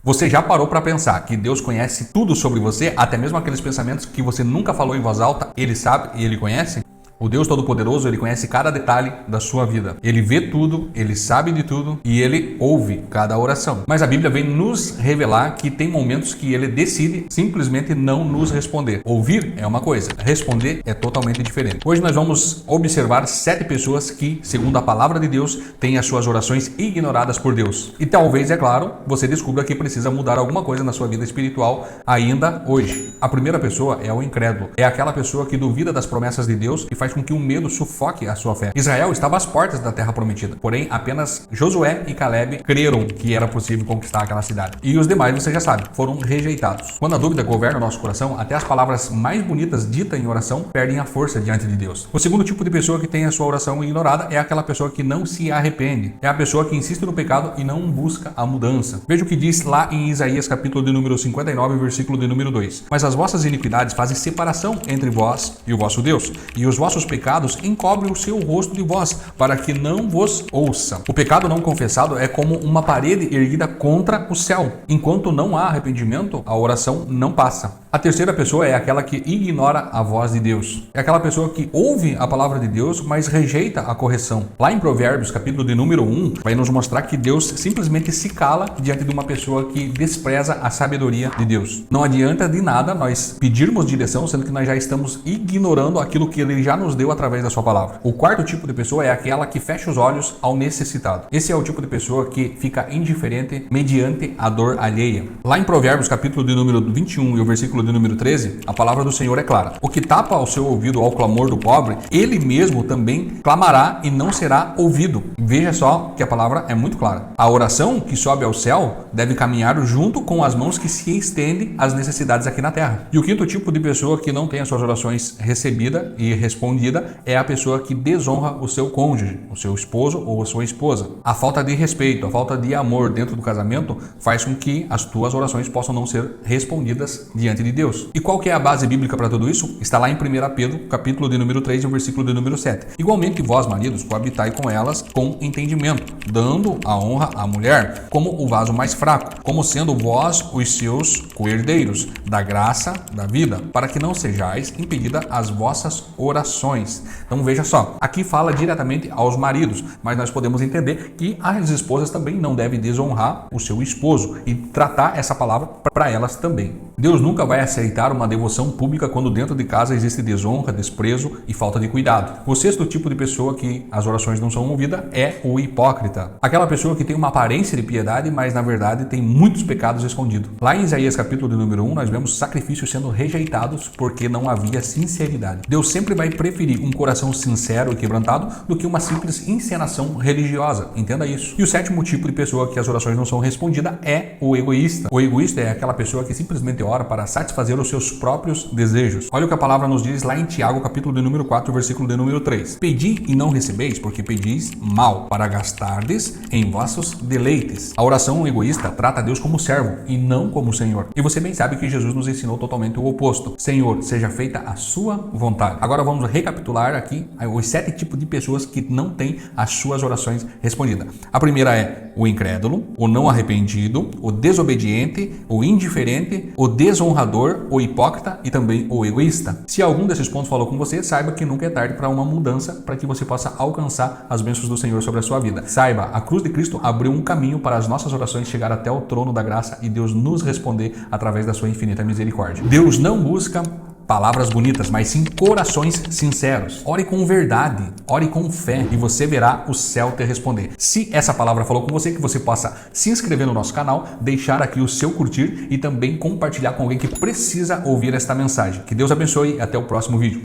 Você já parou para pensar que Deus conhece tudo sobre você, até mesmo aqueles pensamentos que você nunca falou em voz alta, Ele sabe e Ele conhece? O Deus Todo-Poderoso, Ele conhece cada detalhe da sua vida. Ele vê tudo, Ele sabe de tudo e Ele ouve cada oração. Mas a Bíblia vem nos revelar que tem momentos que Ele decide simplesmente não nos responder. Ouvir é uma coisa, responder é totalmente diferente. Hoje nós vamos observar 7 pessoas que, segundo a palavra de Deus, têm as suas orações ignoradas por Deus. E talvez, é claro, você descubra que precisa mudar alguma coisa na sua vida espiritual ainda hoje. A primeira pessoa é o incrédulo. É aquela pessoa que duvida das promessas de Deus e faz com que o medo sufoque a sua fé. Israel estava às portas da terra prometida, porém apenas Josué e Caleb creram que era possível conquistar aquela cidade. E os demais, você já sabe, foram rejeitados. Quando a dúvida governa o nosso coração, até as palavras mais bonitas ditas em oração perdem a força diante de Deus. O segundo tipo de pessoa que tem a sua oração ignorada é aquela pessoa que não se arrepende. É a pessoa que insiste no pecado e não busca a mudança. Veja o que diz lá em Isaías capítulo de número 59, versículo de número 2. Mas as vossas iniquidades fazem separação entre vós e o vosso Deus, e os vossos pecados encobrem o seu rosto de vós, para que não vos ouça. O pecado não confessado é como uma parede erguida contra o céu. Enquanto não há arrependimento, a oração não passa. A terceira pessoa é aquela que ignora a voz de Deus. É aquela pessoa que ouve a palavra de Deus, mas rejeita a correção. Lá em Provérbios, capítulo de número 1, vai nos mostrar que Deus simplesmente se cala diante de uma pessoa que despreza a sabedoria de Deus. Não adianta de nada nós pedirmos direção, sendo que nós já estamos ignorando aquilo que Ele já nos deu através da sua palavra. O quarto tipo de pessoa é aquela que fecha os olhos ao necessitado. Esse é o tipo de pessoa que fica indiferente mediante a dor alheia. Lá em Provérbios, capítulo de número 21 e o versículo de número 13, a palavra do Senhor é clara. O que tapa o seu ouvido ao clamor do pobre, ele mesmo também clamará e não será ouvido. Veja só que a palavra é muito clara. A oração que sobe ao céu deve caminhar junto com as mãos que se estendem às necessidades aqui na terra. E o quinto tipo de pessoa que não tem as suas orações recebida e respondida é a pessoa que desonra o seu cônjuge, o seu esposo ou a sua esposa. A falta de respeito, a falta de amor dentro do casamento faz com que as tuas orações possam não ser respondidas diante de Deus. E qual que é a base bíblica para tudo isso? Está lá em 1 Pedro, capítulo de número 3 e o versículo de número 7. Igualmente vós, maridos, coabitai com elas com entendimento, dando a honra à mulher, como o vaso mais fraco, como sendo vós os seus coherdeiros da graça da vida, para que não sejais impedida as vossas orações. Então veja só, aqui fala diretamente aos maridos, mas nós podemos entender que as esposas também não devem desonrar o seu esposo e tratar essa palavra para elas também. Deus nunca vai aceitar uma devoção pública quando dentro de casa existe desonra, desprezo e falta de cuidado. O sexto tipo de pessoa que as orações não são ouvidas é o hipócrita. Aquela pessoa que tem uma aparência de piedade, mas na verdade tem muitos pecados escondidos. Lá em Isaías capítulo de número 1, nós vemos sacrifícios sendo rejeitados porque não havia sinceridade. Deus sempre vai preferir um coração sincero e quebrantado do que uma simples encenação religiosa. Entenda isso. E o sétimo tipo de pessoa que as orações não são respondidas é o egoísta. O egoísta é aquela pessoa que simplesmente ora para satisfazer os seus próprios desejos. Olha o que a palavra nos diz lá em Tiago, capítulo de número 4, versículo de número 3. Pedi e não recebeis, porque pedis mal, para gastardes em vossos deleites. A oração egoísta trata Deus como servo e não como Senhor. E você bem sabe que Jesus nos ensinou totalmente o oposto. Senhor, seja feita a sua vontade. Agora vamos recapitular aqui os 7 tipos de pessoas que não têm as suas orações respondidas. A primeira é o incrédulo, o não arrependido, o desobediente, o indiferente, o desonrador, o hipócrita e também o egoísta. Se algum desses pontos falou com você, saiba que nunca é tarde para uma mudança, para que você possa alcançar as bênçãos do Senhor sobre a sua vida. Saiba, a cruz de Cristo abriu um caminho para as nossas orações chegar até o trono da graça e Deus nos responder através da sua infinita misericórdia. Deus não busca palavras bonitas, mas sim corações sinceros. Ore com verdade, ore com fé e você verá o céu te responder. Se essa palavra falou com você, que você possa se inscrever no nosso canal, deixar aqui o seu curtir e também compartilhar com alguém que precisa ouvir esta mensagem. Que Deus abençoe e até o próximo vídeo.